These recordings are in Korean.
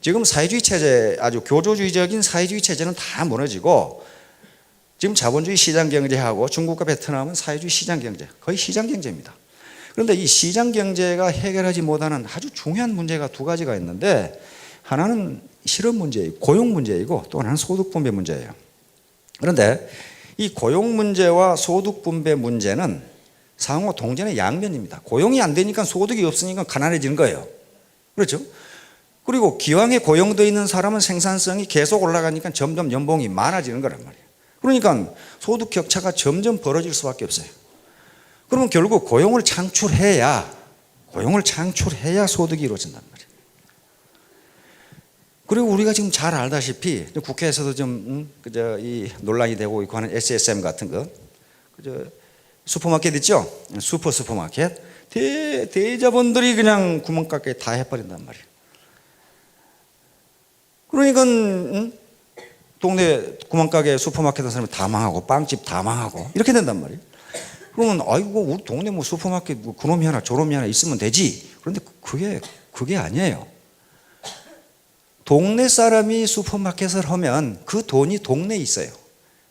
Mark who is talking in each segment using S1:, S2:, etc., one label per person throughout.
S1: 지금 사회주의 체제, 아주 교조주의적인 사회주의 체제는 다 무너지고 지금 자본주의 시장 경제하고 중국과 베트남은 사회주의 시장 경제, 거의 시장 경제입니다. 그런데 이 시장 경제가 해결하지 못하는 아주 중요한 문제가 두 가지가 있는데, 하나는 실업 문제이고 고용 문제이고 또 하나는 소득 분배 문제예요. 그런데 이 고용 문제와 소득 분배 문제는 상호 동전의 양면입니다. 고용이 안 되니까 소득이 없으니까 가난해지는 거예요. 그렇죠? 그리고 기왕에 고용되어 있는 사람은 생산성이 계속 올라가니까 점점 연봉이 많아지는 거란 말이에요. 그러니까 소득 격차가 점점 벌어질 수밖에 없어요. 그러면 결국 고용을 창출해야 소득이 이루어진단 말이에요. 그리고 우리가 지금 잘 알다시피 국회에서도 좀 이 논란이 되고 있고 하는 SSM 같은 거, 슈퍼마켓 있죠? 슈퍼마켓. 대자본들이 그냥 구멍가게 다 해버린단 말이에요. 그러니까 동네 구멍가게 슈퍼마켓 하는 사람이 다 망하고 빵집 다 망하고 이렇게 된단 말이에요. 그러면 아이고 우리 동네 뭐 슈퍼마켓 뭐 그놈이 하나 저놈이 하나 있으면 되지. 그런데 그게 아니에요. 동네 사람이 슈퍼마켓을 하면 그 돈이 동네에 있어요.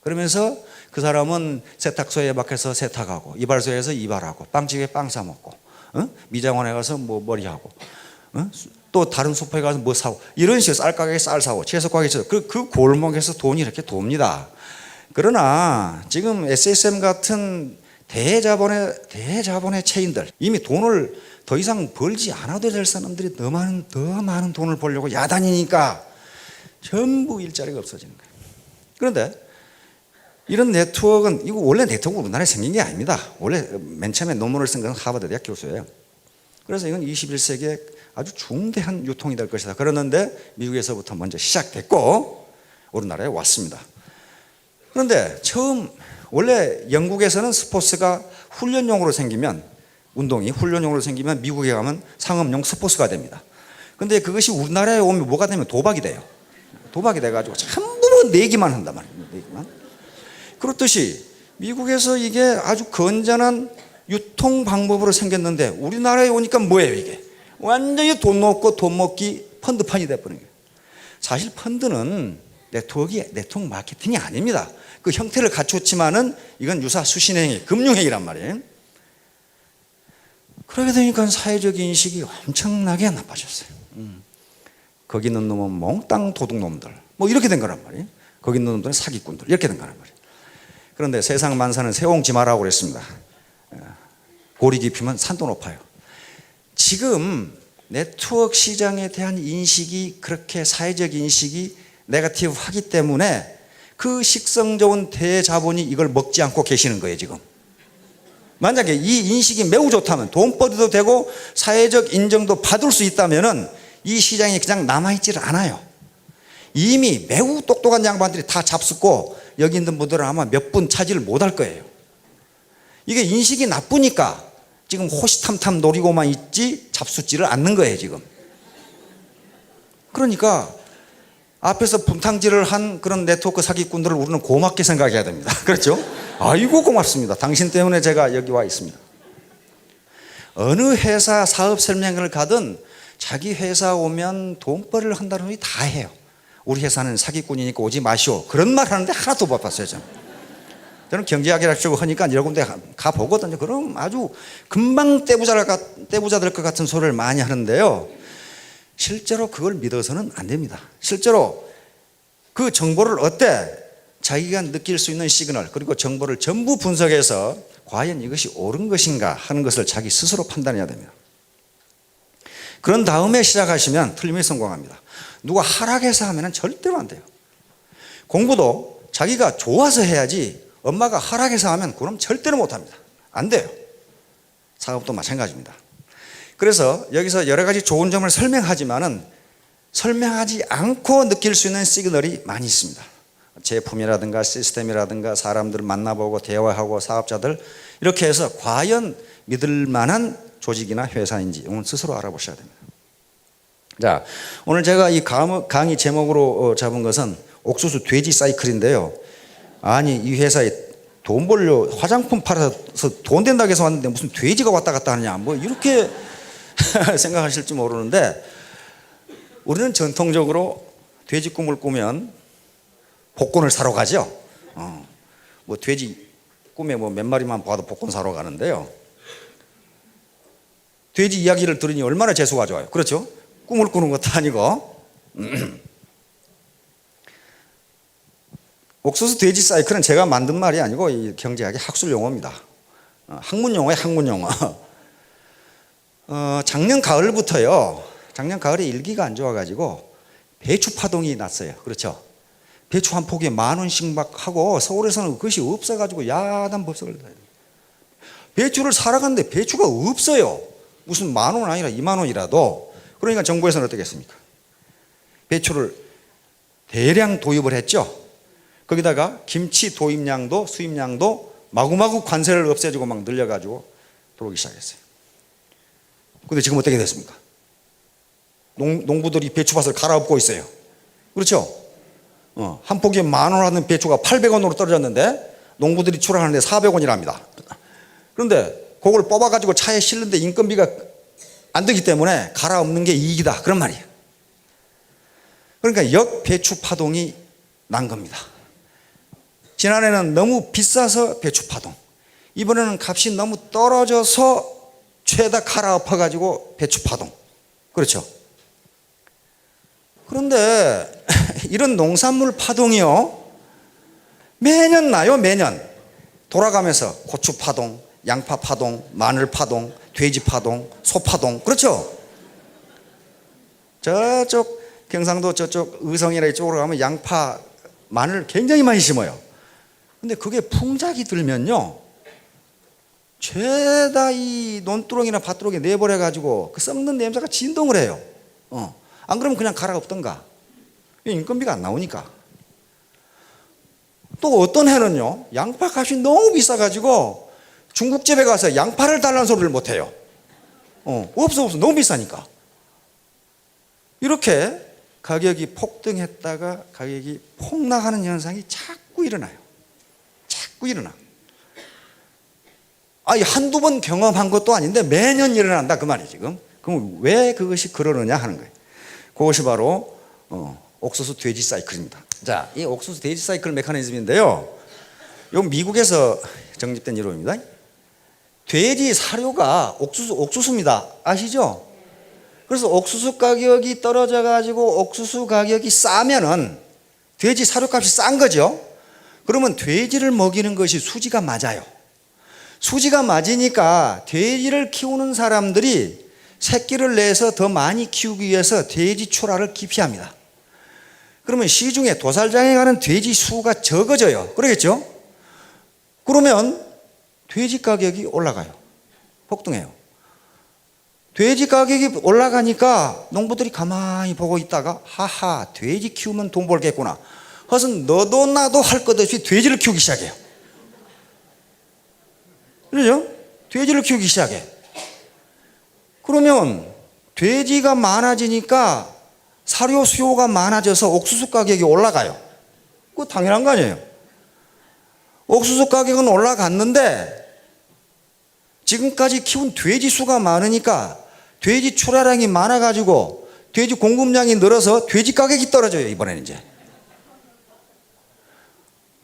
S1: 그러면서 그 사람은 세탁소에 밖에서 세탁하고 이발소에서 이발하고 빵집에 빵 사 먹고 미장원에 가서 뭐 머리하고 또 다른 슈퍼에 가서 뭐 사고 이런 식으로 쌀가게에 쌀 사고 채소 가게에서 그 골목에서 돈이 이렇게 돕니다. 그러나 지금 SSM 같은 대자본의 체인들, 이미 돈을 더 이상 벌지 않아도 될 사람들이 더 많은 돈을 벌려고 야단이니까 전부 일자리가 없어지는 거예요. 그런데 이런 네트워크는, 이거 원래 네트워크 우리나라에 생긴 게 아닙니다. 원래 맨 처음에 논문을 쓴 건 하버드 대학 교수예요. 그래서 이건 21세기에 아주 중대한 유통이 될 것이다 그러는데 미국에서부터 먼저 시작됐고 우리나라에 왔습니다. 그런데 원래 영국에서는 스포츠가 훈련용으로 생기면, 운동이 훈련용으로 생기면 미국에 가면 상업용 스포츠가 됩니다. 그런데 그것이 우리나라에 오면 뭐가 되면 도박이 돼요. 도박이 돼가지고 전부 내기만 한단 말이에요. 내기만. 그렇듯이 미국에서 이게 아주 건전한 유통 방법으로 생겼는데 우리나라에 오니까 뭐예요 이게? 완전히 돈 놓고 돈 먹기 펀드판이 돼버린 거예요. 사실 펀드는 네트워크 마케팅이 아닙니다. 그 형태를 갖췄지만은 이건 유사 수신행위, 금융행위란 말이에요. 그러게 되니까 사회적 인식이 엄청나게 나빠졌어요. 거기 있는 놈은 몽땅 도둑놈들 뭐 이렇게 된 거란 말이에요. 거기 있는 놈들은 사기꾼들 이렇게 된 거란 말이에요. 그런데 세상 만사는 새옹지마라고 그랬습니다. 고리 깊이면 산도 높아요. 지금 네트워크 시장에 대한 인식이, 그렇게 사회적 인식이 네거티브하기 때문에 그 식성 좋은 대자본이 이걸 먹지 않고 계시는 거예요 지금. 만약에 이 인식이 매우 좋다면, 돈벌이도 되고 사회적 인정도 받을 수 있다면 이 시장이 그냥 남아있지를 않아요. 이미 매우 똑똑한 양반들이 다 잡숫고 여기 있는 분들은 아마 몇 분 차지를 못할 거예요. 이게 인식이 나쁘니까 지금 호시탐탐 노리고만 있지 잡숫지를 않는 거예요 지금. 그러니까 앞에서 분탕질을 한 그런 네트워크 사기꾼들을 우리는 고맙게 생각해야 됩니다. 그렇죠? 아이고 고맙습니다. 당신 때문에 제가 여기 와 있습니다. 어느 회사 사업 설명회를 가든 자기 회사 오면 돈벌이를 한다는 분이 다 해요. 우리 회사는 사기꾼이니까 오지 마시오. 그런 말 하는데 하나도 못 봤어요 저는 경제학이라고 쓰고 하니까 여러 군데 가보거든요. 그럼 아주 금방 떼부자 될 것 같은 소리를 많이 하는데요, 실제로 그걸 믿어서는 안 됩니다. 실제로 그 정보를 자기가 느낄 수 있는 시그널, 그리고 정보를 전부 분석해서 과연 이것이 옳은 것인가 하는 것을 자기 스스로 판단해야 됩니다. 그런 다음에 시작하시면 틀림없이 성공합니다. 누가 하락해서 하면 절대로 안 돼요. 공부도 자기가 좋아서 해야지, 엄마가 하락해서 하면 그럼 절대로 못합니다. 안 돼요. 사업도 마찬가지입니다. 그래서 여기서 여러 가지 좋은 점을 설명하지만은 설명하지 않고 느낄 수 있는 시그널이 많이 있습니다. 제품이라든가 시스템이라든가 사람들을 만나보고 대화하고 사업자들, 이렇게 해서 과연 믿을 만한 조직이나 회사인지 이건 스스로 알아보셔야 됩니다. 자, 오늘 제가 이 강의 제목으로 잡은 것은 옥수수 돼지 사이클인데요. 아니 이 회사에 돈 벌려 화장품 팔아서 돈 된다고 해서 왔는데 무슨 돼지가 왔다 갔다 하느냐 뭐 이렇게 생각하실지 모르는데, 우리는 전통적으로 돼지 꿈을 꾸면 복권을 사러 가죠. 뭐 돼지 꿈에 뭐 몇 마리만 봐도 복권 사러 가는데요. 돼지 이야기를 들으니 얼마나 재수가 좋아요. 그렇죠? 꿈을 꾸는 것도 아니고. 옥수수 돼지 사이클은 제가 만든 말이 아니고 이 경제학의 학술 용어입니다. 학문 용어예요, 학문 용어. 작년 가을부터요. 작년 가을에 일기가 안 좋아가지고 배추 파동이 났어요. 그렇죠? 배추 한 포기에 10,000원씩 막 하고 서울에서는 그것이 없어가지고 야단 법석을 배추를 사러 갔는데 배추가 없어요. 무슨 10,000원 아니라 20,000원이라도. 그러니까 정부에서는 어떻게 했습니까? 배추를 대량 도입을 했죠. 거기다가 김치 도입량도 수입량도 마구마구 관세를 없애주고 막 늘려가지고 들어오기 시작했어요. 근데 지금 어떻게 됐습니까? 농부들이 배추밭을 갈아엎고 있어요. 그렇죠? 한 포기에 10,000원 하는 배추가 800원으로 떨어졌는데 농부들이 출하하는데 400원이랍니다. 그런데 그걸 뽑아가지고 차에 실는데 인건비가 안 되기 때문에 갈아엎는 게 이익이다. 그런 말이에요. 그러니까 역배추 파동이 난 겁니다. 지난해는 너무 비싸서 배추 파동, 이번에는 값이 너무 떨어져서 죄다 갈아엎어가지고 배추 파동. 그렇죠? 그런데 이런 농산물 파동이요 매년 나요. 매년 돌아가면서 고추 파동, 양파 파동, 마늘 파동, 돼지 파동, 소 파동. 그렇죠? 저쪽 경상도 저쪽 의성이나 이쪽으로 가면 양파, 마늘 굉장히 많이 심어요. 근데 그게 풍작이 들면요 죄다 이 논두렁이나 밭두렁에 내버려 가지고 그 썩는 냄새가 진동을 해요. 안 그러면 그냥 갈아엎던가. 인건비가 안 나오니까. 또 어떤 해는요 양파 값이 너무 비싸 가지고 중국집에 가서 양파를 달라는 소리를 못 해요. 없어 너무 비싸니까. 이렇게 가격이 폭등했다가 가격이 폭락하는 현상이 자꾸 일어나요. 자꾸 일어나. 한두 번 경험한 것도 아닌데 매년 일어난다 그 말이에요 지금. 그럼 왜 그것이 그러느냐 하는 거예요. 그것이 바로 옥수수 돼지 사이클입니다. 자, 이 옥수수 돼지 사이클 메커니즘인데요, 이 미국에서 정립된 이론입니다. 돼지 사료가 옥수수입니다. 아시죠? 그래서 옥수수 가격이 떨어져 가지고 옥수수 가격이 싸면은 돼지 사료값이 싼 거죠. 그러면 돼지를 먹이는 것이 수지가 맞아요. 수지가 맞으니까 돼지를 키우는 사람들이 새끼를 내서 더 많이 키우기 위해서 돼지 출하를 기피합니다. 그러면 시중에 도살장에 가는 돼지 수가 적어져요. 그러겠죠? 그러면 돼지 가격이 올라가요. 폭등해요. 돼지 가격이 올라가니까 농부들이 가만히 보고 있다가 하하 돼지 키우면 돈 벌겠구나. 그래서 너도 나도 할 것 없이 돼지를 키우기 시작해요. 그렇죠? 돼지를 키우기 시작해. 그러면 돼지가 많아지니까 사료 수요가 많아져서 옥수수 가격이 올라가요. 그거 당연한 거 아니에요. 옥수수 가격은 올라갔는데 지금까지 키운 돼지 수가 많으니까 돼지 출하량이 많아가지고 돼지 공급량이 늘어서 돼지 가격이 떨어져요. 이번에는 이제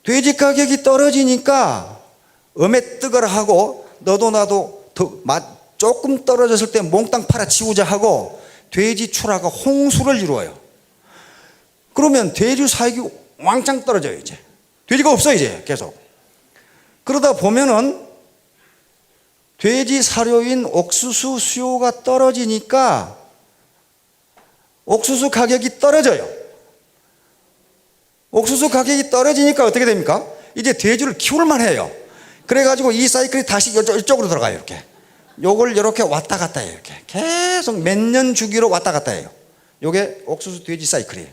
S1: 돼지 가격이 떨어지니까 엄에 뜨거라 하고 너도 나도 조금 떨어졌을 때 몽땅 팔아치우자 하고 돼지 출하가 홍수를 이루어요. 그러면 돼지 사육이 왕창 떨어져요. 이제 돼지가 없어 이제 계속. 그러다 보면은 돼지 사료인 옥수수 수요가 떨어지니까 옥수수 가격이 떨어져요. 옥수수 가격이 떨어지니까 어떻게 됩니까? 이제 돼지를 키울만 해요. 그래가지고 이 사이클이 다시 이쪽으로 들어가요. 이렇게 요걸 이렇게 왔다 갔다 해요. 이렇게 계속 몇 년 주기로 왔다 갔다 해요. 요게 옥수수 돼지 사이클이에요.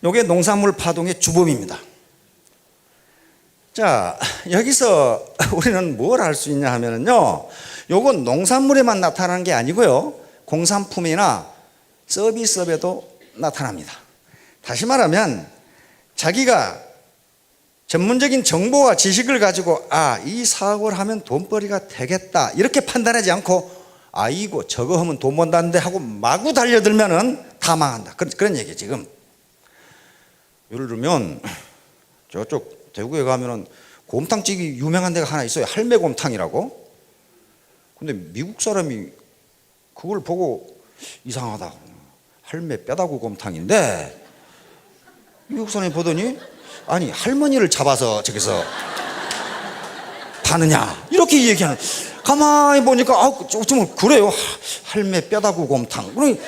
S1: 요게 농산물 파동의 주범입니다. 자, 여기서 우리는 뭘 알 수 있냐 하면요, 요건 농산물에만 나타나는 게 아니고요, 공산품이나 서비스업에도 나타납니다. 다시 말하면 자기가 전문적인 정보와 지식을 가지고 이 사업을 하면 돈벌이가 되겠다 이렇게 판단하지 않고 아이고 저거 하면 돈 번다는데 하고 마구 달려들면은 다 망한다. 그런 얘기예요 지금. 예를 들면 저쪽 대구에 가면은 곰탕집이 유명한 데가 하나 있어요. 할매곰탕이라고. 근데 미국 사람이 그걸 보고 이상하다. 할매 뼈다구 곰탕인데 미국 사람이 보더니 아니 할머니를 잡아서 저기서 파느냐 이렇게 얘기하는. 가만히 보니까 좀 그래요. 할매 뼈다구 곰탕. 그러니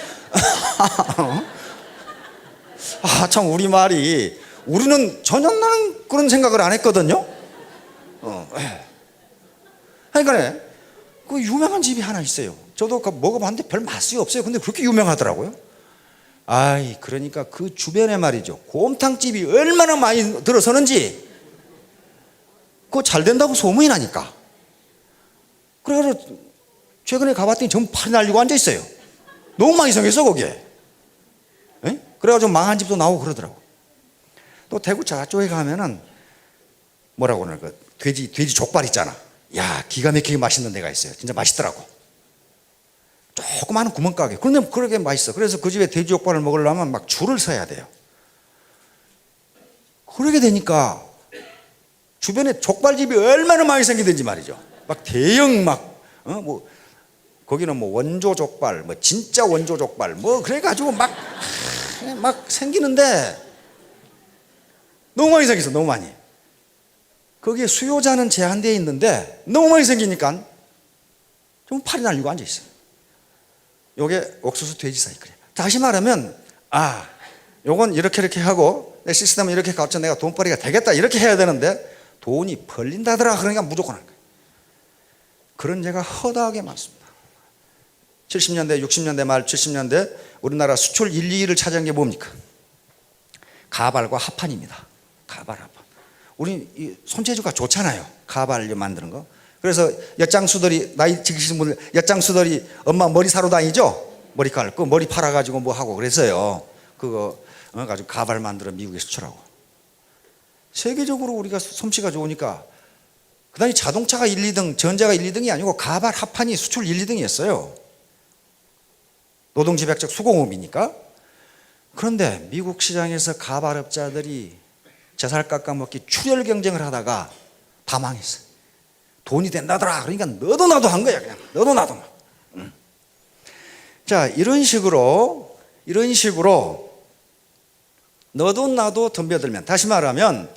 S1: 참 우리말이 우리는 전혀 나는 그런 생각을 안 했거든요. 그러니까 그 유명한 집이 하나 있어요. 저도 먹어봤는데 별 맛이 없어요. 근데 그렇게 유명하더라고요. 그러니까 그 주변에 말이죠. 곰탕집이 얼마나 많이 들어서는지 그거 잘 된다고 소문이 나니까. 그래서 최근에 가봤더니 전부 팔이 날리고 앉아 있어요. 너무 많이 생겼어 거기에. 그래가지고 망한 집도 나오고 그러더라고. 또 대구 저쪽에 가면은 뭐라고 하나 그 돼지 족발 있잖아. 야 기가 막히게 맛있는 데가 있어요. 진짜 맛있더라고. 조그마한 구멍가게. 그런데 그렇게 맛있어. 그래서 그 집에 돼지 족발을 먹으려면 막 줄을 서야 돼요. 그러게 되니까 주변에 족발집이 얼마나 많이 생기든지 말이죠. 막 대형 뭐 거기는 뭐 원조 족발, 뭐 진짜 원조 족발, 뭐 그래가지고 막 생기는데 너무 많이 생겼어. 너무 많이. 거기에 수요자는 제한되어 있는데 너무 많이 생기니까 좀 팔이 날리고 앉아 있어요. 요게 옥수수 돼지 사이 그래. 다시 말하면 요건 이렇게 하고 내 시스템을 이렇게 갖춰 내가 돈벌이가 되겠다 이렇게 해야 되는데 돈이 벌린다더라. 그러니까 무조건 한 거예요. 그런 죄가 허다하게 많습니다. 70년대 60년대 말 70년대 우리나라 수출 1, 2위를 차지한 게 뭡니까? 가발과 합판입니다. 가발, 합판. 우리 이 손재주가 좋잖아요. 가발을 만드는 거. 그래서 엿장수들이 나이 지키신 분들 엿장수들이 엄마 머리 사러 다니죠. 머리칼 그 머리 팔아가지고 뭐 하고 그랬어요. 그거 가지고 가발 만들어 미국에 수출하고. 세계적으로 우리가 솜씨가 좋으니까 그다음에 자동차가 1, 2등, 전자가 1, 2등이 아니고 가발 합판이 수출 1, 2등이었어요. 노동집약적 수공업이니까. 그런데 미국 시장에서 가발업자들이 제살 깎아먹기 출혈 경쟁을 하다가 다 망했어요. 돈이 된다더라. 그러니까 너도 나도 한 거야. 그냥 너도 나도. 자, 이런 식으로 너도 나도 덤벼들면, 다시 말하면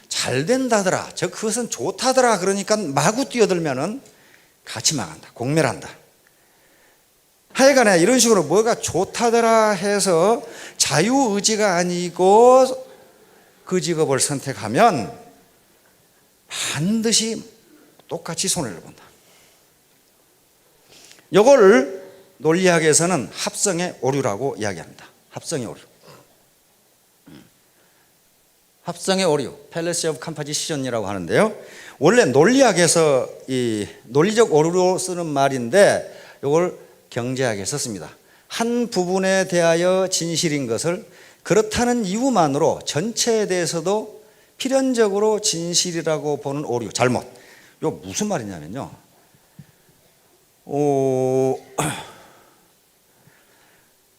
S1: 잘 된다더라, 즉 그것은 좋다더라, 그러니까 마구 뛰어들면은 같이 망한다, 공멸한다. 하여간에 이런 식으로 뭐가 좋다더라 해서 자유의지가 아니고 그 직업을 선택하면 반드시 똑같이 손해를 본다. 이걸 논리학에서는 합성의 오류라고 이야기합니다. 합성의 오류. 합성의 오류, fallacy of composition이라고 하는데요. 원래 논리학에서 이 논리적 오류로 쓰는 말인데 이걸 경제학에 썼습니다. 한 부분에 대하여 진실인 것을 그렇다는 이유만으로 전체에 대해서도 필연적으로 진실이라고 보는 오류, 잘못. 이거 무슨 말이냐면요.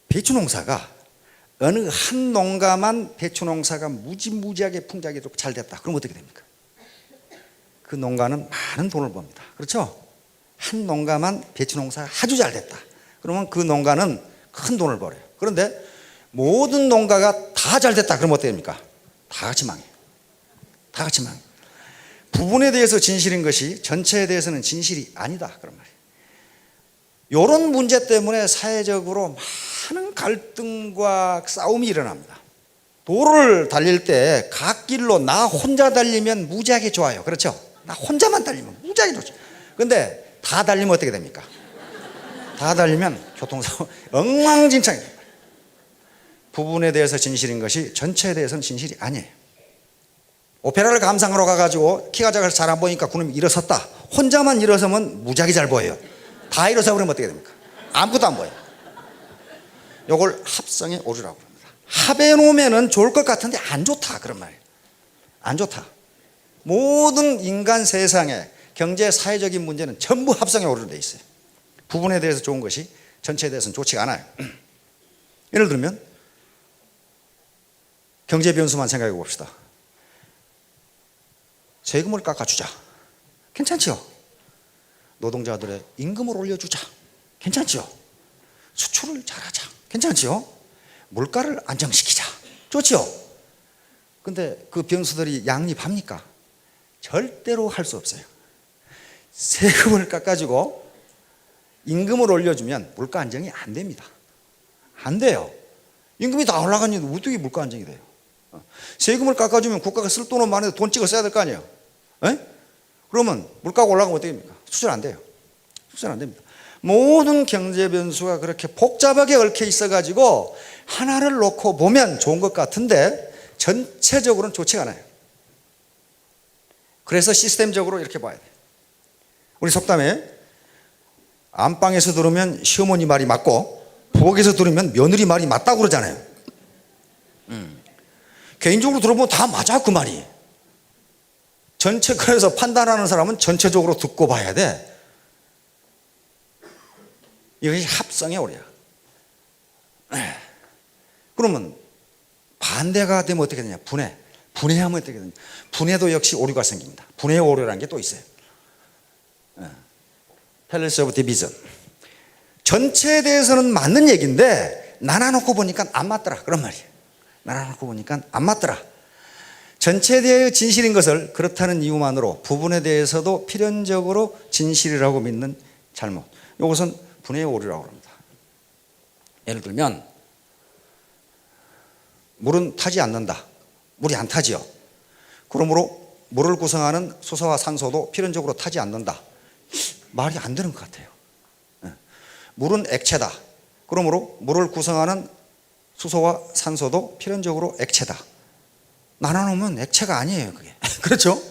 S1: 배추 농사가 어느 한 농가만 배추 농사가 무지무지하게 풍작이 잘 됐다. 그럼 어떻게 됩니까? 그 농가는 많은 돈을 법니다. 그렇죠? 한 농가만 배추 농사가 아주 잘 됐다. 그러면 그 농가는 큰 돈을 벌어요. 그런데 모든 농가가 다 잘 됐다. 그럼 어떻게 됩니까? 다 같이 망해요. 다 같이 망해요. 부분에 대해서 진실인 것이 전체에 대해서는 진실이 아니다. 그런 말이에요. 이런 문제 때문에 사회적으로 많은 갈등과 싸움이 일어납니다. 도로를 달릴 때 갓길로 나 혼자 달리면 무지하게 좋아요. 그렇죠? 나 혼자만 달리면 무지하게 좋죠. 그런데 다 달리면 어떻게 됩니까? 다 달리면 교통사고 엉망진창이에요. 부분에 대해서 진실인 것이 전체에 대해서는 진실이 아니에요. 오페라를 감상하러 가가지고 키가 작아서 잘 안 보이니까 그놈이 일어섰다. 혼자만 일어서면 무지하게 잘 보여요. 다 일어서 버리면 어떻게 됩니까? 아무것도 안 보여요. 이걸 합성의 오류라고 합니다. 합해 놓으면 좋을 것 같은데 안 좋다, 그런 말이에요. 안 좋다. 모든 인간 세상에 경제 사회적인 문제는 전부 합성의 오류로 돼 있어요. 부분에 대해서 좋은 것이 전체에 대해서는 좋지가 않아요. 예를 들면 경제 변수만 생각해 봅시다. 세금을 깎아주자. 괜찮죠? 노동자들의 임금을 올려주자. 괜찮죠? 수출을 잘하자. 괜찮죠? 물가를 안정시키자. 좋죠? 근데 그 변수들이 양립합니까? 절대로 할 수 없어요. 세금을 깎아주고 임금을 올려주면 물가 안정이 안 됩니다. 안 돼요. 임금이 다 올라가는데 어떻게 물가 안정이 돼요? 세금을 깎아주면 국가가 쓸 돈은 많은데 돈 찍어 써야 될 거 아니에요? 에? 그러면 물가가 올라가면 어떻게 됩니까? 수출 안 돼요. 수출 안 됩니다. 모든 경제 변수가 그렇게 복잡하게 얽혀 있어가지고 하나를 놓고 보면 좋은 것 같은데 전체적으로는 좋지가 않아요. 그래서 시스템적으로 이렇게 봐야 돼요. 우리 속담에 안방에서 들으면 시어머니 말이 맞고 부엌에서 들으면 며느리 말이 맞다고 그러잖아요. 개인적으로 들어보면 다 맞아, 그 말이. 전체, 그래서 판단하는 사람은 전체적으로 듣고 봐야 돼. 이것이 합성의 오류야. 그러면 반대가 되면 어떻게 되냐? 분해. 분해하면 어떻게 되냐? 분해도 역시 오류가 생깁니다. 분해의 오류라는 게 또 있어요. 펠리스 오브 디비전. 전체에 대해서는 맞는 얘기인데 나눠놓고 보니까 안 맞더라, 그런 말이에요. 나눠놓고 보니까 안 맞더라. 전체에 대해 진실인 것을 그렇다는 이유만으로 부분에 대해서도 필연적으로 진실이라고 믿는 잘못, 이것은 분해의 오류라고 합니다. 예를 들면 물은 타지 않는다. 물이 안 타지요. 그러므로 물을 구성하는 수소와 산소도 필연적으로 타지 않는다. 말이 안 되는 것 같아요. 물은 액체다. 그러므로 물을 구성하는 수소와 산소도 필연적으로 액체다. 나눠놓으면 액체가 아니에요, 그게. 그렇죠?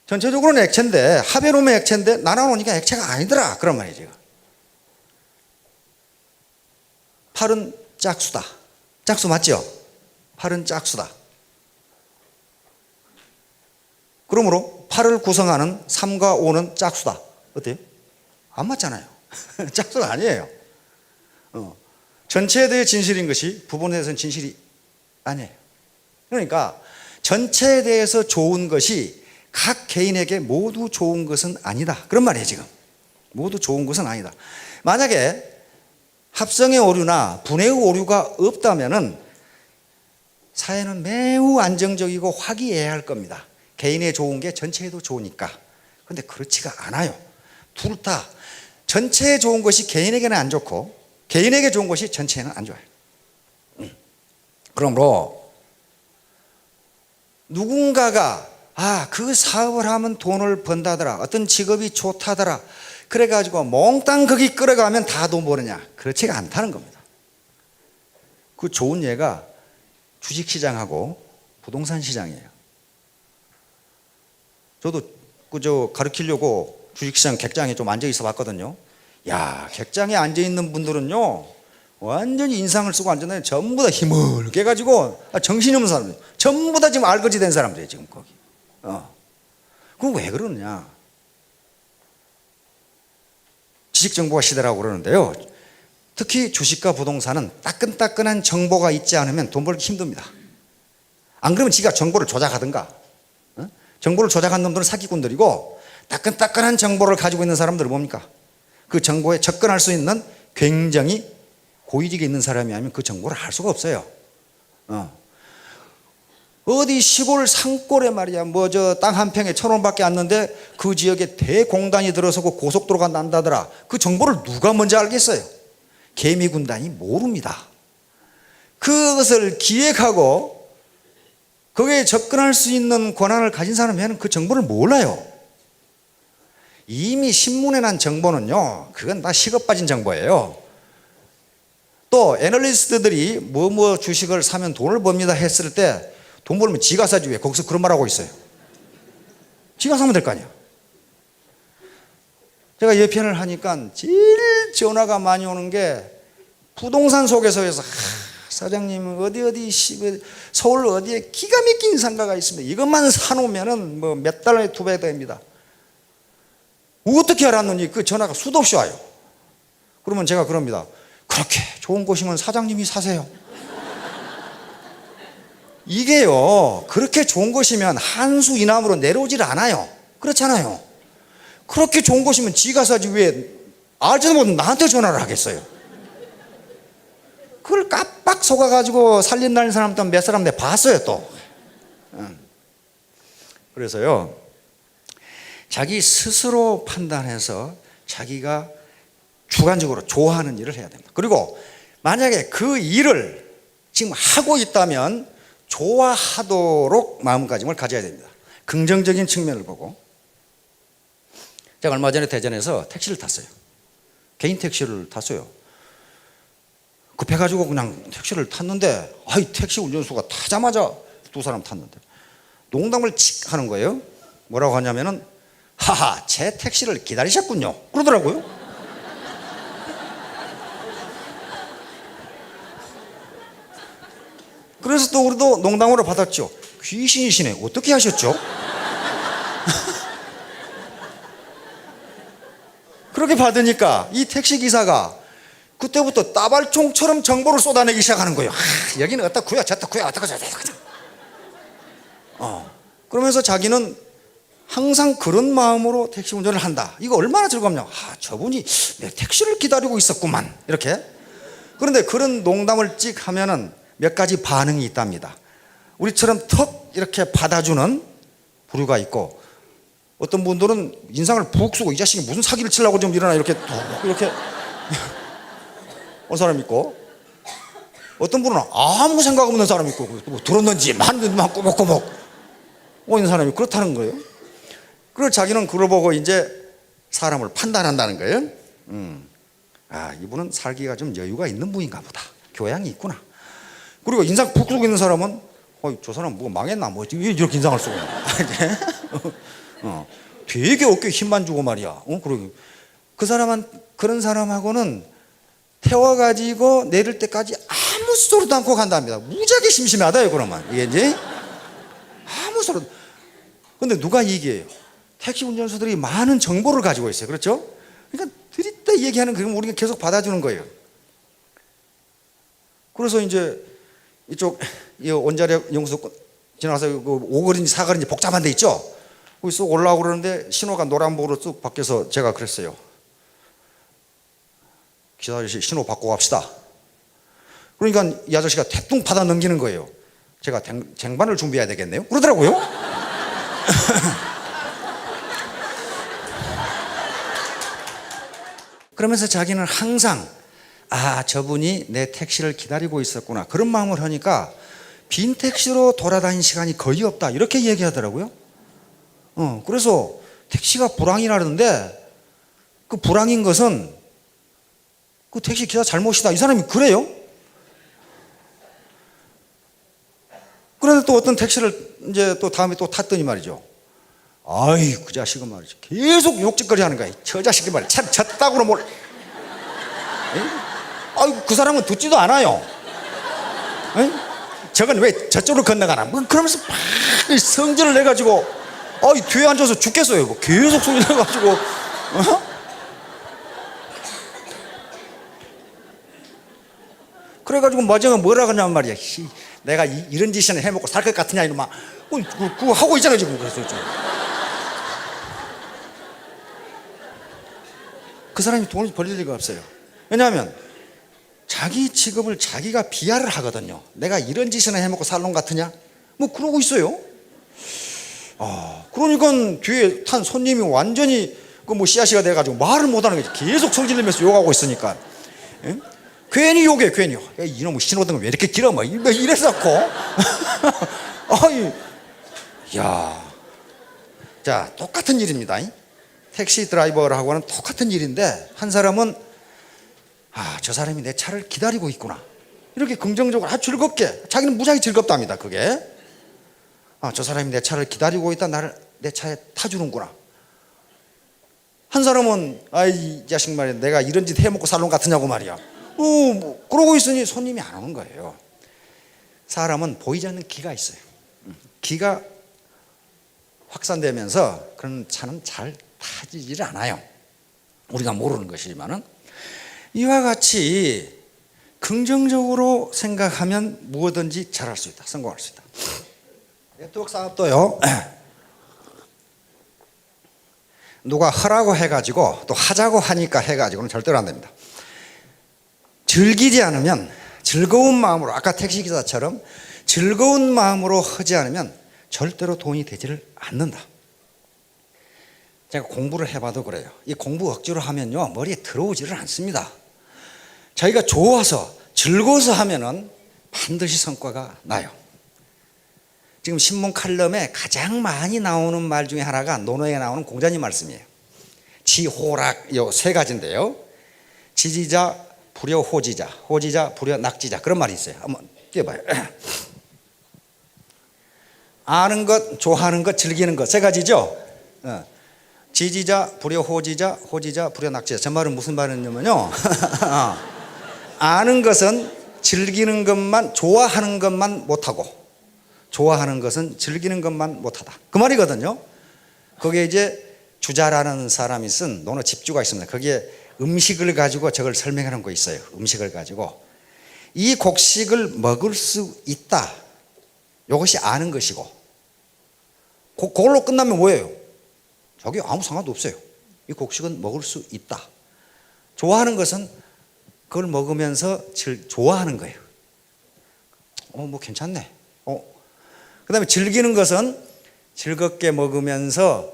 S1: 전체적으로는 액체인데, 합해놓으면 액체인데 나눠놓으니까 액체가 아니더라, 그런 말이죠. 팔은 짝수다. 짝수 맞죠? 팔은 짝수다. 그러므로 8을 구성하는 3과 5는 짝수다. 어때요? 안 맞잖아요. 짝수가 아니에요. 전체에 대해 진실인 것이 부분에 대해서는 진실이 아니에요. 그러니까 전체에 대해서 좋은 것이 각 개인에게 모두 좋은 것은 아니다, 그런 말이에요. 지금 모두 좋은 것은 아니다. 만약에 합성의 오류나 분해의 오류가 없다면은 사회는 매우 안정적이고 화기애애할 겁니다. 개인에 좋은 게 전체에도 좋으니까. 그런데 그렇지가 않아요. 둘 다 전체에 좋은 것이 개인에게는 안 좋고 개인에게 좋은 것이 전체에는 안 좋아요. 그러므로 누군가가 그 사업을 하면 돈을 번다더라, 어떤 직업이 좋다더라, 그래가지고 몽땅 거기 끌어가면 다 돈 버느냐? 그렇지가 않다는 겁니다. 그 좋은 예가 주식시장하고 부동산 시장이에요. 저도 그저 가르치려고 주식시장 객장에 좀 앉아 있어 봤거든요. 야, 객장에 앉아 있는 분들은요, 완전히 인상을 쓰고 앉았는데 전부 다 힘을 깨가지고 정신이 없는 사람들, 전부 다 지금 알거지 된 사람들이에요, 지금 거기. 그럼 왜 그러느냐? 지식정보화 시대라고 그러는데요. 특히 주식과 부동산은 따끈따끈한 정보가 있지 않으면 돈 벌기 힘듭니다. 안 그러면 지가 정보를 조작하든가. 정보를 조작한 놈들은 사기꾼들이고, 따끈따끈한 정보를 가지고 있는 사람들은 뭡니까? 그 정보에 접근할 수 있는 굉장히 고위직에 있는 사람이 아니면 그 정보를 알 수가 없어요. 어디 시골 산골에 말이야, 땅 한 평에 1,000원밖에 안 는데 그 지역에 대공단이 들어서고 고속도로가 난다더라. 그 정보를 누가 먼저 알겠어요? 개미군단이 모릅니다. 그것을 기획하고 거기에 접근할 수 있는 권한을 가진 사람이 그 정보를 몰라요. 이미 신문에 난 정보는요, 그건 다 식어 빠진 정보예요. 또 애널리스트들이 뭐 주식을 사면 돈을 법니다 했을 때 돈 벌면 지가 사지 왜 거기서 그런 말 하고 있어요? 지가 사면 될 거 아니야. 제가 예편을 하니까 제일 전화가 많이 오는 게 부동산 소개서에서 사장님 어디 서울 어디에 기가 막힌 상가가 있습니다. 이것만 사놓으면은 몇 달에 2배 됩니다. 어떻게 알았느니 그 전화가 수도 없이 와요. 그러면 제가 그럽니다. 그렇게 좋은 곳이면 사장님이 사세요. 이게요, 그렇게 좋은 곳이면 한 수 이남으로 내려오질 않아요. 그렇잖아요. 그렇게 좋은 곳이면 지가 사지 왜 알지도 못한 나한테 전화를 하겠어요. 그걸 깜빡 속아가지고 살린다는 사람도 몇 사람 내가 봤어요 또. 그래서요, 자기 스스로 판단해서 자기가 주관적으로 좋아하는 일을 해야 됩니다. 그리고 만약에 그 일을 지금 하고 있다면 좋아하도록 마음가짐을 가져야 됩니다. 긍정적인 측면을 보고. 제가 얼마 전에 대전에서 택시를 탔어요. 개인 택시를 탔어요. 급해가지고 그냥 택시를 탔는데, 택시 운전수가 타자마자 두 사람 탔는데 농담을 칙 하는 거예요. 뭐라고 하냐면은, 하하, 제 택시를 기다리셨군요, 그러더라고요. 그래서 또 우리도 농담으로 받았죠. 귀신이시네, 어떻게 하셨죠? 그렇게 받으니까 이 택시기사가 그때부터 따발총처럼 정보를 쏟아내기 시작하는 거예요. 여기는 어떻고요, 저떻고요, 어떻고 저떻고. 그러면서 자기는 항상 그런 마음으로 택시 운전을 한다. 이거 얼마나 즐겁냐. 저분이 내 택시를 기다리고 있었구만, 이렇게. 그런데 그런 농담을 찍 하면은 몇 가지 반응이 있답니다. 우리처럼 턱 이렇게 받아주는 부류가 있고, 어떤 분들은 인상을 푹 쓰고 이 자식이 무슨 사기를 치려고 좀 일어나, 이렇게 온 사람 있고, 어떤 분은 아무 생각 없는 사람 있고, 뭐 들었는지 만 꼬목꼬목 오는 사람이 그렇다는 거예요. 그리고 자기는 그걸 보고 이제 사람을 판단한다는 거예요. 이분은 살기가 좀 여유가 있는 분인가 보다, 교양이 있구나. 그리고 인상 푹 쓰고 있는 사람은 저 사람 뭐 망했나, 뭐 왜 이렇게 인상을 쓰고 있나. 되게 어깨에 힘만 주고 말이야. 그리고 그런 사람하고는 태워가지고 내릴 때까지 아무 소리도 않고 간답니다. 무지하게 심심하다요. 그러면 이게 이제 아무 소리도. 근데 누가 얘기해요? 택시 운전수들이 많은 정보를 가지고 있어요. 그렇죠? 그러니까 들이다 얘기하는 그럼 우리가 계속 받아주는 거예요. 그래서 이제 이쪽 원자력 연구소 지나가서 그 오거리인지 사거리인지 복잡한 데 있죠? 거기 쑥 올라오고 그러는데 신호가 노란불으로 쑥 바뀌어서 제가 그랬어요. 기사 아저씨, 신호 바꾸고 갑시다. 그러니까 이 아저씨가 대뚱 받아 넘기는 거예요. 제가 쟁반을 준비해야 되겠네요, 그러더라고요. 그러면서 자기는 항상 저분이 내 택시를 기다리고 있었구나, 그런 마음을 하니까 빈 택시로 돌아다닌 시간이 거의 없다, 이렇게 얘기하더라고요. 그래서 택시가 불황이라는데, 그 불황인 것은 그 택시 기사 잘못이다, 이 사람이 그래요. 그런데 또 어떤 택시를 이제 또 다음에 또 탔더니 말이죠. 그 자식은 말이죠, 계속 욕짓거리 하는 거야. 저 자식이 말이야, 참 졌다고는 뭘. 그 사람은 듣지도 않아요. 저건 왜 저쪽으로 건너가나, 뭐 그러면서 막 성질을 내가지고 뒤에 앉아서 죽겠어요. 뭐 계속 소리 내가지고. 그래가지고 마지막에 뭐라 그러냐면 말이야, 내가 이런 짓이나 해먹고 살 것 같으냐, 이놈아. 그거 하고 있잖아 지금. 그래서 그 사람이 돈을 벌릴 리가 없어요. 왜냐하면 자기 직업을 자기가 비하를 하거든요. 내가 이런 짓이나 해먹고 살 놈 같으냐, 뭐 그러고 있어요. 그러니까 뒤에 탄 손님이 완전히 뭐 씨앗이가 돼가지고 말을 못하는 거지. 계속 성질내면서 욕하고 있으니까. 괜히 욕해, 괜히. 이놈의 신호등은 왜 이렇게 길어, 뭐 이래서 갖고. 자, 똑같은 일입니다. 택시 드라이버하고는 똑같은 일인데, 한 사람은 저 사람이 내 차를 기다리고 있구나, 이렇게 긍정적으로 즐겁게, 자기는 무지하게 즐겁답니다. 그게 저 사람이 내 차를 기다리고 있다, 나를 내 차에 타주는구나. 한 사람은 이 자식 말이야, 내가 이런 짓 해먹고 살 놈 같으냐고 말이야. 뭐 그러고 있으니 손님이 안 오는 거예요. 사람은 보이지 않는 기가 있어요. 기가 확산되면서 그런 차는 잘 타지질 않아요. 우리가 모르는 것이지만은, 이와 같이 긍정적으로 생각하면 무엇든지 잘할 수 있다. 성공할 수 있다. 네트워크 사업도요, 누가 하라고 해가지고 또 하자고 하니까 해가지고는 절대로 안 됩니다. 즐기지 않으면, 즐거운 마음으로, 아까 택시기사처럼 즐거운 마음으로 하지 않으면 절대로 돈이 되지를 않는다. 제가 공부를 해봐도 그래요. 이 공부 억지로 하면요, 머리에 들어오지를 않습니다. 자기가 좋아서 즐거워서 하면은 반드시 성과가 나요. 지금 신문 칼럼에 가장 많이 나오는 말 중에 하나가 논어에 나오는 공자님 말씀이에요. 지호락, 요 세 가지인데요. 지지자, 불여호지자, 호지자, 불여낙지자, 그런 말이 있어요. 한번 띄워봐요. 아는 것, 좋아하는 것, 즐기는 것, 세 가지죠. 지지자, 불여호지자, 호지자, 불여낙지자. 저 말은 무슨 말이냐면요, 아는 것은 즐기는 것만, 좋아하는 것만 못하고, 좋아하는 것은 즐기는 것만 못하다, 그 말이거든요. 거기에 이제 주자라는 사람이 쓴 논어 집주가 있습니다. 거기에 음식을 가지고 저걸 설명하는 거 있어요. 음식을 가지고 이 곡식을 먹을 수 있다, 이것이 아는 것이고, 그걸로 끝나면 뭐예요? 저게 아무 상관도 없어요. 이 곡식은 먹을 수 있다. 좋아하는 것은 그걸 먹으면서 좋아하는 거예요. 뭐 괜찮네. 그 다음에 즐기는 것은 즐겁게 먹으면서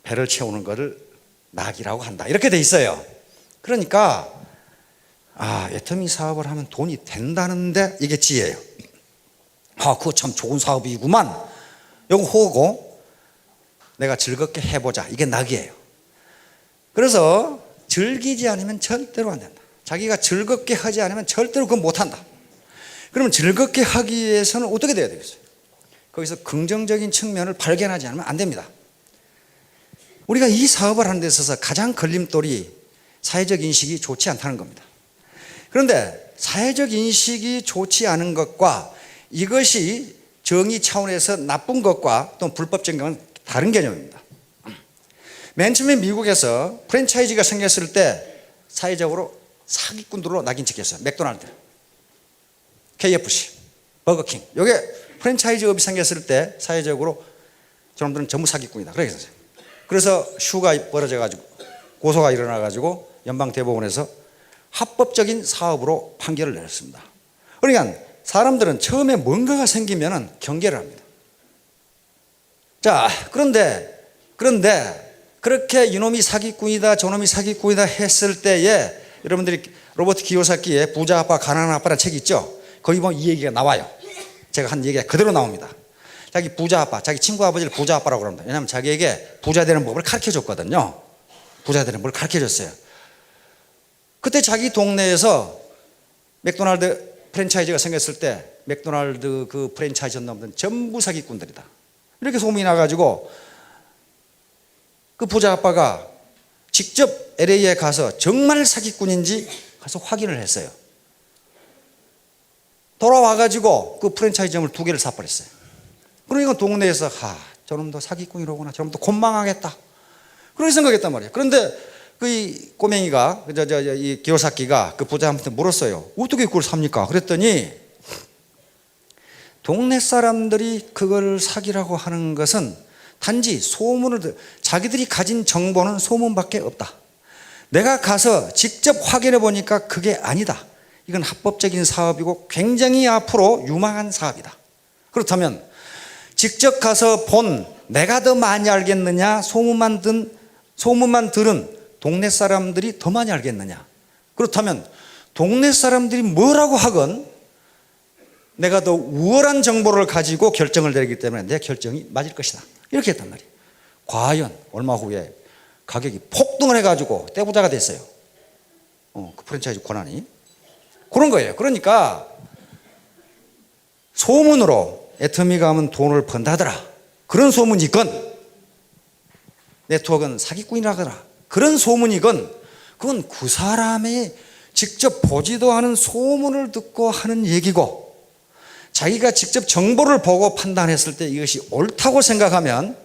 S1: 배를 채우는 것을 낙이라고 한다, 이렇게 돼 있어요. 그러니까 애터미 사업을 하면 돈이 된다는데 이게 지혜예요. 그거 참 좋은 사업이구만, 요거 호고 내가 즐겁게 해보자, 이게 낙이에요. 그래서 즐기지 않으면 절대로 안 된다. 자기가 즐겁게 하지 않으면 절대로 그건 못한다. 그러면 즐겁게 하기 위해서는 어떻게 돼야 되겠어요? 거기서 긍정적인 측면을 발견하지 않으면 안 됩니다. 우리가 이 사업을 하는 데 있어서 가장 걸림돌이 사회적 인식이 좋지 않다는 겁니다. 그런데 사회적 인식이 좋지 않은 것과 이것이 정의 차원에서 나쁜 것과 또 불법적인 건 다른 개념입니다. 맨 처음에 미국에서 프랜차이즈가 생겼을 때 사회적으로 사기꾼들로 낙인 찍혔어요. 맥도날드, KFC, 버거킹. 이게 프랜차이즈업이 생겼을 때 사회적으로 저놈들은 전부 사기꾼이다, 그렇게 했어요. 그래서 슈가 벌어져가지고 고소가 일어나가지고 연방대법원에서 합법적인 사업으로 판결을 내렸습니다. 그러니까 사람들은 처음에 뭔가가 생기면 경계를 합니다. 자, 그런데 그렇게 이놈이 사기꾼이다, 저놈이 사기꾼이다 했을 때에 여러분들이 로버트 키요사키의 부자 아빠 가난한 아빠라는 책이 있죠. 거기 보면 이 얘기가 나와요. 제가 한 얘기가 그대로 나옵니다. 자기 부자 아빠, 자기 친구 아버지를 부자 아빠라고 그럽니다. 왜냐하면 자기에게 부자 되는 법을 가르쳐 줬거든요. 부자 되는 법을 가르쳐 줬어요. 그때 자기 동네에서 맥도날드 프랜차이즈가 생겼을 때 맥도날드 그 프랜차이즈 놈들은 전부 사기꾼들이다, 이렇게 소문이 나가지고 그 부자 아빠가 직접 LA에 가서 정말 사기꾼인지 가서 확인을 했어요. 돌아와가지고 그 프랜차이즈점을 2개를 사버렸어요. 그러니까 동네에서 저놈도 사기꾼이로구나, 저놈도 곤망하겠다, 그렇게 생각했단 말이에요. 그런데 그 꼬맹이가, 이 기요사키가 그 부자한테 물었어요. 어떻게 그걸 삽니까? 그랬더니 동네 사람들이 그걸 사기라고 하는 것은 단지 소문을, 자기들이 가진 정보는 소문밖에 없다. 내가 가서 직접 확인해 보니까 그게 아니다. 이건 합법적인 사업이고 굉장히 앞으로 유망한 사업이다. 그렇다면 직접 가서 본 내가 더 많이 알겠느냐, 소문만 들은 동네 사람들이 더 많이 알겠느냐? 그렇다면 동네 사람들이 뭐라고 하건 내가 더 우월한 정보를 가지고 결정을 내리기 때문에 내 결정이 맞을 것이다, 이렇게 했단 말이에요. 과연 얼마 후에 가격이 폭등을 해가지고 떼부자가 됐어요. 그 프랜차이즈 권한이. 그런 거예요. 그러니까 소문으로 애터미가 하면 돈을 번다더라, 그런 소문이건 네트워크는 사기꾼이라더라, 그런 소문이건 그건 그 사람이 직접 보지도 않은 소문을 듣고 하는 얘기고, 자기가 직접 정보를 보고 판단했을 때 이것이 옳다고 생각하면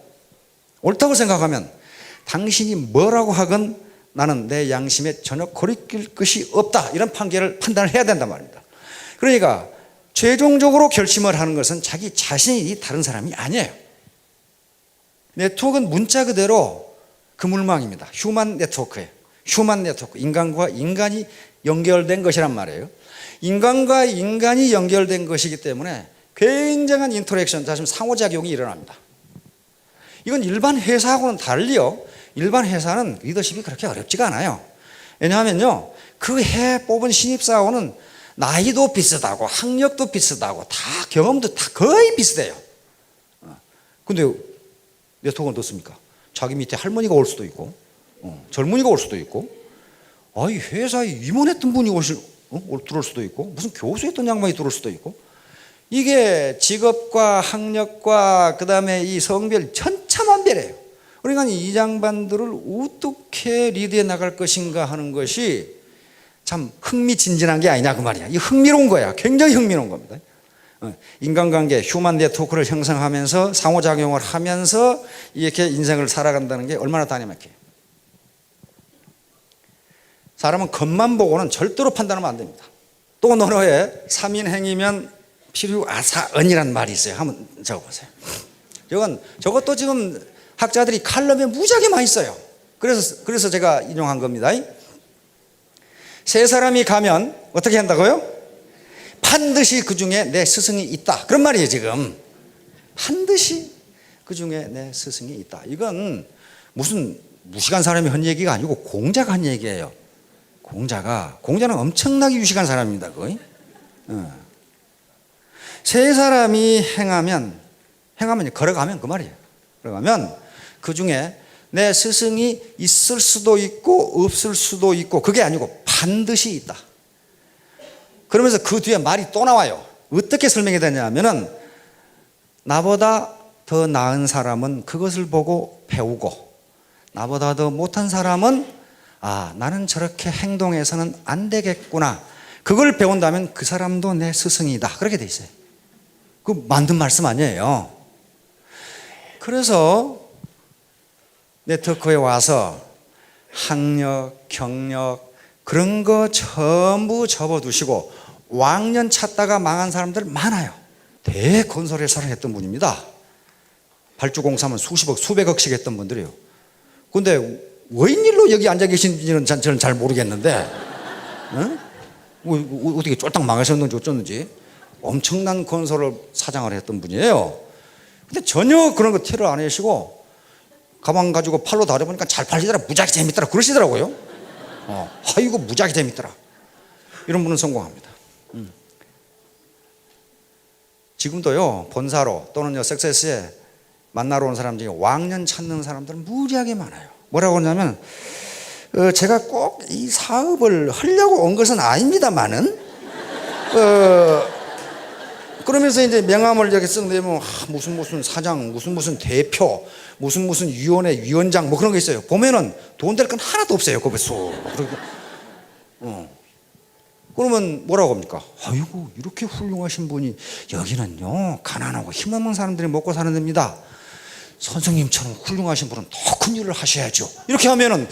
S1: 당신이 뭐라고 하건 나는 내 양심에 전혀 거리낄 것이 없다, 이런 판단을 해야 된단 말입니다. 그러니까 최종적으로 결심을 하는 것은 자기 자신이 다른 사람이 아니에요. 네트워크는 문자 그대로 그물망입니다. 휴먼 네트워크예요. 휴먼 네트워크, 인간과 인간이 연결된 것이란 말이에요. 인간과 인간이 연결된 것이기 때문에 굉장한 인터랙션, 다시 상호작용이 일어납니다. 이건 일반 회사하고는 달리요, 일반 회사는 리더십이 그렇게 어렵지가 않아요. 왜냐하면요, 그 해 뽑은 신입사원은 나이도 비슷하고 학력도 비슷하고 다 경험도 다 거의 비슷해요. 근데 네트워크는 어떻습니까? 자기 밑에 할머니가 올 수도 있고, 젊은이가 올 수도 있고, 아이 회사에 임원했던 분이 들어올 수도 있고, 무슨 교수했던 양반이 들어올 수도 있고, 이게 직업과 학력과 그 다음에 이 성별 천차만별이에요. 그러니까 이 양반들을 어떻게 리드해 나갈 것인가 하는 것이 참 흥미진진한 게 아니냐 그 말이야. 이 흥미로운 거야. 굉장히 흥미로운 겁니다. 인간관계, 휴먼 네트워크를 형성하면서 상호작용을 하면서 이렇게 인생을 살아간다는 게 얼마나 다니막해요. 사람은 겉만 보고는 절대로 판단하면 안 됩니다. 또 논어에 3인행이면 필요아사언이란 말이 있어요. 한번 적어보세요. 저것도 지금 학자들이 칼럼에 무지하게 많이 써요. 그래서 제가 인용한 겁니다. 세 사람이 가면 어떻게 한다고요? 반드시 그 중에 내 스승이 있다, 그런 말이에요. 지금 반드시 그 중에 내 스승이 있다. 이건 무슨 무식한 사람이 한 얘기가 아니고 공자가 한 얘기예요. 공자는 엄청나게 유식한 사람입니다. 거의. 세 사람이 행하면 걸어가면 그 말이에요. 걸어가면 그 중에 내 스승이 있을 수도 있고 없을 수도 있고, 그게 아니고 반드시 있다. 그러면서 그 뒤에 말이 또 나와요. 어떻게 설명이 되냐면은 나보다 더 나은 사람은 그것을 보고 배우고, 나보다 더 못한 사람은 나는 저렇게 행동해서는 안 되겠구나, 그걸 배운다면 그 사람도 내 스승이다, 그렇게 돼 있어요. 그 만든 말씀 아니에요. 그래서 네트워크에 와서 학력, 경력 그런 거 전부 접어두시고 왕년 찾다가 망한 사람들 많아요. 대건설회사를 했던 분입니다. 발주공사면 수십억, 수백억씩 했던 분들이에요. 근데 웬일로 여기 앉아 계신지는 저는 잘 모르겠는데, 어떻게 쫄딱 망하셨는지 어쩌는지 엄청난 건설을 사장을 했던 분이에요. 근데 전혀 그런 거 티를 안 내시고 가방 가지고 팔로 다려보니까 잘 팔리더라, 무지하게 재밌더라 그러시더라고요. 아이고 무지하게 재밌더라. 이런 분은 성공합니다. 지금도요, 본사로 또는 석세스에 만나러 온 사람 중에 왕년 찾는 사람들은 무지하게 많아요. 뭐라고 하냐면 제가 꼭 이 사업을 하려고 온 것은 아닙니다만은 그러면서 이제 명함을 이렇게 쓱 내면 무슨 사장, 무슨 대표, 무슨 위원회 위원장 뭐 그런 거 있어요. 보면은 돈 될 건 하나도 없어요. 거기서. 그러면 뭐라고 합니까? 아이고 이렇게 훌륭하신 분이, 여기는요 가난하고 힘없는 사람들이 먹고 사는 데입니다. 선생님처럼 훌륭하신 분은 더 큰 일을 하셔야죠. 이렇게 하면은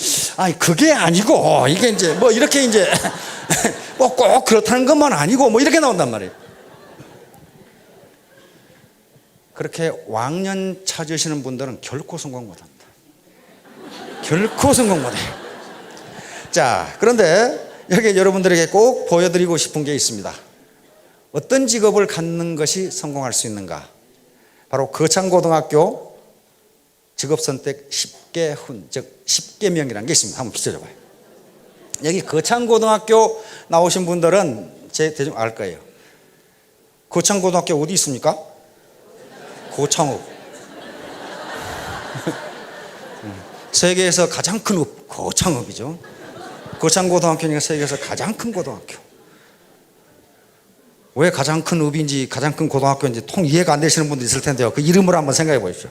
S1: 그게 아니고, 이게 이제 뭐 이렇게 이제 꼭 그렇다는 것만 아니고 뭐 이렇게 나온단 말이에요. 그렇게 왕년 찾으시는 분들은 결코 성공 못합니다. 결코 성공 못해요. 자, 그런데 여기 여러분들에게 꼭 보여드리고 싶은 게 있습니다. 어떤 직업을 갖는 것이 성공할 수 있는가? 바로 거창고등학교 직업선택 10개훈, 즉 10계명이라는 게 있습니다. 한번 비춰줘봐요. 여기 거창고등학교 나오신 분들은 대충 알 거예요. 거창고등학교 어디 있습니까? 고창읍. 세계에서 가장 큰 읍, 고창읍이죠. 거창고등학교니까 세계에서 가장 큰 고등학교. 왜 가장 큰 읍인지 가장 큰 고등학교인지 통 이해가 안 되시는 분도 있을 텐데요. 그 이름을 한번 생각해 보십시오.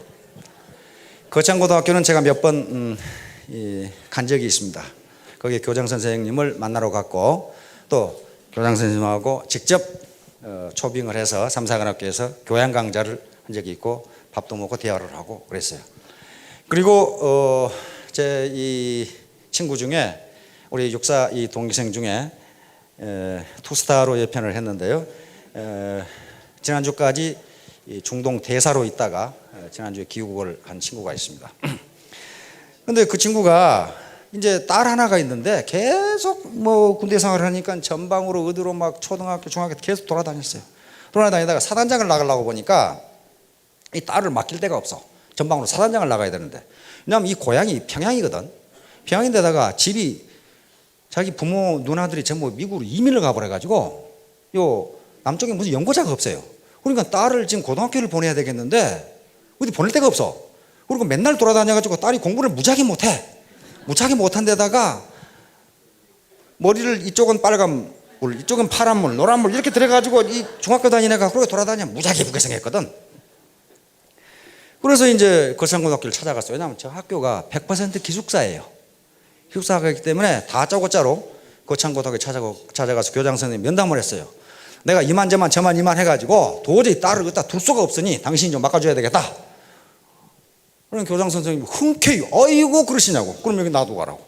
S1: 거창고등학교는 제가 몇 번 간 적이 있습니다. 거기 교장 선생님을 만나러 갔고, 또 교장 선생님하고 직접 초빙을 해서 삼사관학교에서 교양 강좌를 한 적이 있고, 밥도 먹고 대화를 하고 그랬어요. 그리고 제 이 친구 중에 우리 육사 이 동기생 중에 투스타로 예편을 했는데요. 지난주까지 이 중동 대사로 있다가 지난주에 귀국을 한 친구가 있습니다. 근데 그 친구가 이제 딸 하나가 있는데 계속 뭐 군대 생활을 하니까 전방으로 어디로 막 초등학교, 중학교 계속 돌아다녔어요. 돌아다니다가 사단장을 나가려고 보니까 이 딸을 맡길 데가 없어. 전방으로 사단장을 나가야 되는데. 왜냐하면 이 고향이 평양이거든. 평양인데다가 집이 자기 부모 누나들이 전부 미국으로 이민을 가버려가지고 요 남쪽에 무슨 연고자가 없어요. 그러니까 딸을 지금 고등학교를 보내야 되겠는데 어디 보낼 데가 없어. 그리고 맨날 돌아다녀가지고 딸이 공부를 무지하게 못해. 무지하게 못한 데다가 머리를 이쪽은 빨간 물, 이쪽은 파란 물, 노란 물 이렇게 들어가지고 이 중학교 다니는 애가 그렇게 돌아다니면 무지하게 예쁘게 생겼거든. 그래서 이제 거창고등학교를 찾아갔어요. 왜냐하면 저 학교가 100% 기숙사예요. 기숙사이기 때문에 다짜고짜로 거창고등학교 찾아가서 교장 선생님 면담을 했어요. 내가 이만저만 저만 이만 해가지고 도저히 딸을 갖다 둘 수가 없으니 당신이 좀 맡아줘야 되겠다. 그럼 교장 선생님이 흔쾌히 어이구 그러시냐고. 그럼 여기 놔두고 가라고.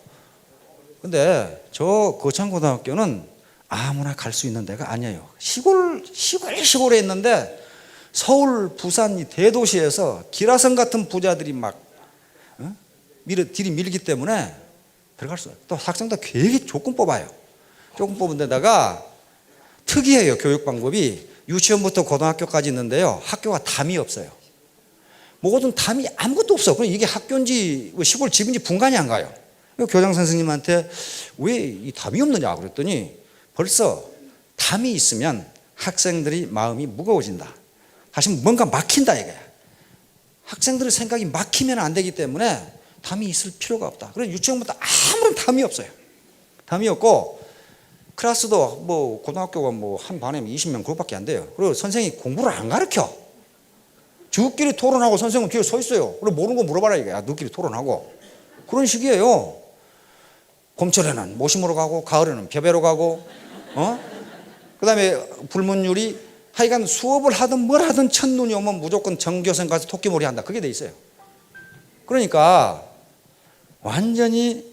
S1: 근데 저 거창고등학교는 아무나 갈 수 있는 데가 아니에요. 시골에 있는데 서울, 부산 이 대도시에서 기라성 같은 부자들이 막 들이 밀기 때문에 들어갈 수 없어요. 또 학생도 되게 조건 뽑아요. 조건 뽑은 데다가 특이해요. 교육 방법이 유치원부터 고등학교까지 있는데요. 학교가 담이 없어요. 모든 담이 아무것도 없어. 그럼 이게 학교인지 시골 집인지 분간이 안 가요. 교장 선생님한테 왜 이 담이 없느냐 그랬더니 벌써 담이 있으면 학생들이 마음이 무거워진다. 다시 뭔가 막힌다 이거야. 학생들의 생각이 막히면 안 되기 때문에 담이 있을 필요가 없다. 그래서 유치원부터 아무런 담이 없어요. 담이 없고 클래스도 뭐 고등학교가 뭐 한 반에 20명 그것밖에 안 돼요. 그리고 선생님이 공부를 안 가르쳐. 저끼리 토론하고 선생님은 뒤에 서 있어요. 그리고 모르는 거 물어봐라 이거야. 너끼리 토론하고 그런 식이에요. 봄철에는 모심으로 가고 가을에는 벼베로 가고 그다음에 불문율이 하여간 수업을 하든 뭘 하든 첫눈이 오면 무조건 정교생 가서 토끼몰이 한다. 그게 돼 있어요. 그러니까 완전히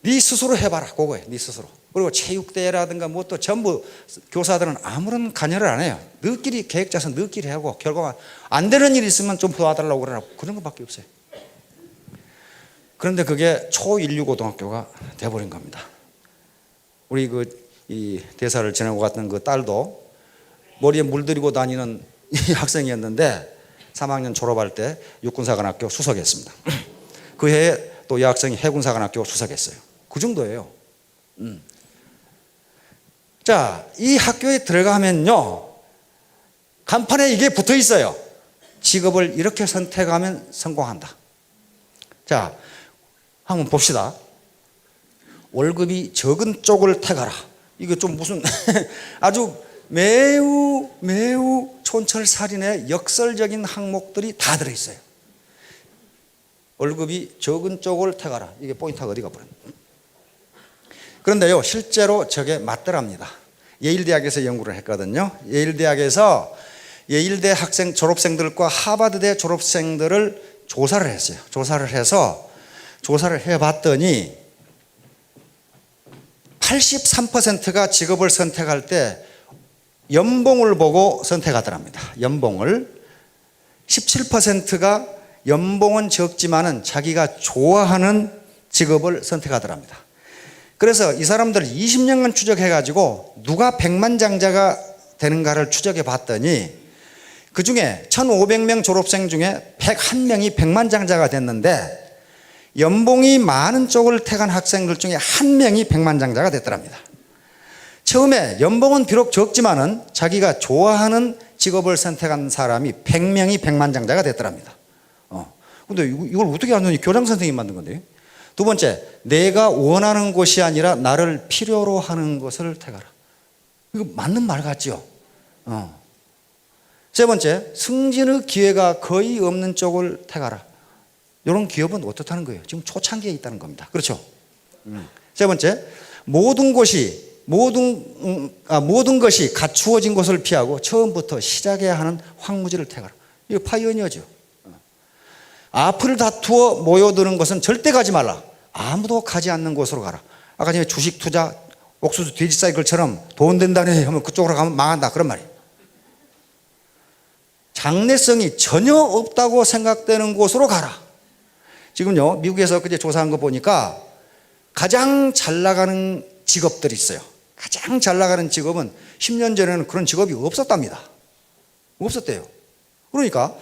S1: 네 스스로 해봐라. 그거예요. 네 스스로. 그리고 체육대회라든가 뭐 또 전부 교사들은 아무런 관여를 안 해요. 너끼리 계획 짜서 너끼리 하고 결과가 안 되는 일이 있으면 좀 도와달라고 그러라. 그런 것밖에 없어요. 그런데 그게 초인류 고등학교가 돼버린 겁니다. 우리 이 대사를 지나고 갔던 그 딸도 머리에 물들이고 다니는 이 학생이었는데 3학년 졸업할 때 육군사관학교 수석했습니다. 그 해에 또 이 학생이 해군사관학교 수석했어요. 그 정도예요. 자, 이 학교에 들어가면요 간판에 이게 붙어 있어요. 직업을 이렇게 선택하면 성공한다. 자, 한번 봅시다. 월급이 적은 쪽을 택하라. 이게 좀 무슨 아주 매우 촌철살인의 역설적인 항목들이 다 들어있어요. 월급이 적은 쪽을 택하라. 이게 포인트가 어디가 버렸나. 그런데요 실제로 저게 맞더랍니다. 예일대학에서 연구를 했거든요. 예일대학에서 예일대 학생 졸업생들과 하버드대 졸업생들을 조사를 했어요. 조사를 해봤더니 83%가 직업을 선택할 때 연봉을 보고 선택하더랍니다. 연봉을. 17%가 연봉은 적지만은 자기가 좋아하는 직업을 선택하더랍니다. 그래서 이 사람들 20년간 추적해가지고 누가 백만장자가 되는가를 추적해 봤더니 그 중에 1,500명 졸업생 중에 101명이 백만장자가 됐는데 연봉이 많은 쪽을 택한 학생들 중에 한 명이 백만장자가 됐더랍니다. 처음에 연봉은 비록 적지만은 자기가 좋아하는 직업을 선택한 사람이 100명이 백만장자가 됐더랍니다. 근데 이걸 어떻게 하느니 교장 선생님이 만든 건데. 두 번째, 내가 원하는 것이 아니라 나를 필요로 하는 것을 택하라. 이거 맞는 말 같죠? 세 번째, 승진의 기회가 거의 없는 쪽을 택하라. 이런 기업은 어떻다는 거예요? 지금 초창기에 있다는 겁니다. 그렇죠? 세 번째, 모든 것이 갖추어진 것을 피하고 처음부터 시작해야 하는 황무지를 택하라. 이거 파이오니어죠. 앞을 다투어 모여드는 것은 절대 가지 말라. 아무도 가지 않는 곳으로 가라. 아까 전에 주식 투자, 옥수수 돼지 사이클처럼 돈 된다네 하면 그쪽으로 가면 망한다 그런 말이에요. 장래성이 전혀 없다고 생각되는 곳으로 가라. 지금요 미국에서 그제 조사한 거 보니까 가장 잘 나가는 직업들이 있어요. 가장 잘 나가는 직업은 10년 전에는 그런 직업이 없었답니다. 없었대요. 그러니까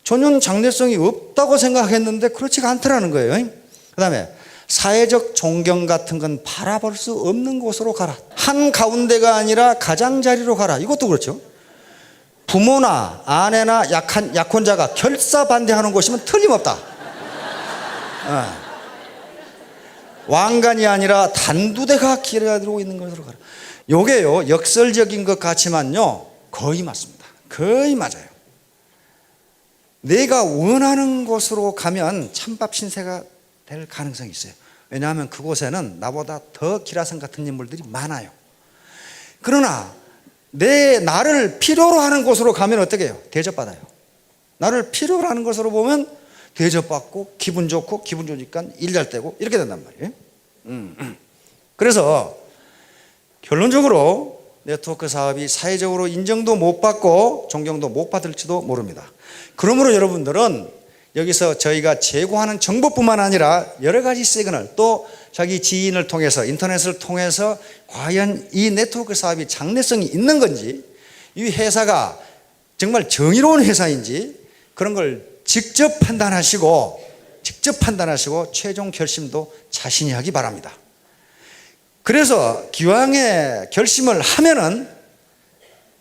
S1: 전혀 장래성이 없다고 생각했는데 그렇지가 않더라는 거예요. 그 다음에 사회적 존경 같은 건 바라볼 수 없는 곳으로 가라. 한 가운데가 아니라 가장자리로 가라. 이것도 그렇죠. 부모나 아내나 약혼자가 결사반대하는 곳이면 틀림없다. 왕관이 아니라 단두대가 기다리고 있는 곳으로 가라. 요게요 역설적인 것 같지만요 거의 맞습니다. 거의 맞아요. 내가 원하는 곳으로 가면 찬밥 신세가 될 가능성이 있어요. 왜냐하면 그곳에는 나보다 더 기라성 같은 인물들이 많아요. 그러나 나를 필요로 하는 곳으로 가면 어떻게 해요? 대접받아요. 나를 필요로 하는 곳으로 보면 대접받고 기분 좋고 기분 좋으니까 일 잘 되고 이렇게 된단 말이에요. 그래서 결론적으로 네트워크 사업이 사회적으로 인정도 못 받고 존경도 못 받을지도 모릅니다. 그러므로 여러분들은 여기서 저희가 제공하는 정보뿐만 아니라 여러 가지 시그널 또 자기 지인을 통해서 인터넷을 통해서 과연 이 네트워크 사업이 장래성이 있는 건지 이 회사가 정말 정의로운 회사인지 그런 걸 직접 판단하시고 최종 결심도 자신이 하기 바랍니다. 그래서 기왕에 결심을 하면은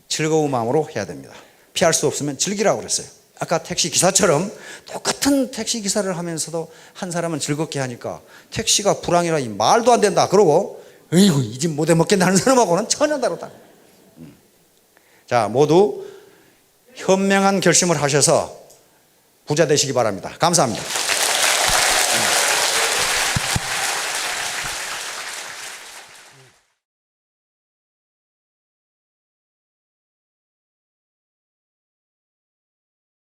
S1: 즐거운 마음으로 해야 됩니다. 피할 수 없으면 즐기라고 그랬어요. 아까 택시 기사처럼 똑같은 택시 기사를 하면서도 한 사람은 즐겁게 하니까 택시가 불황이라 이 말도 안 된다 그러고 어이구 이 집 못해 먹겠네 하는 사람하고는 전혀 다르다. 자, 모두 현명한 결심을 하셔서 부자 되시기 바랍니다. 감사합니다.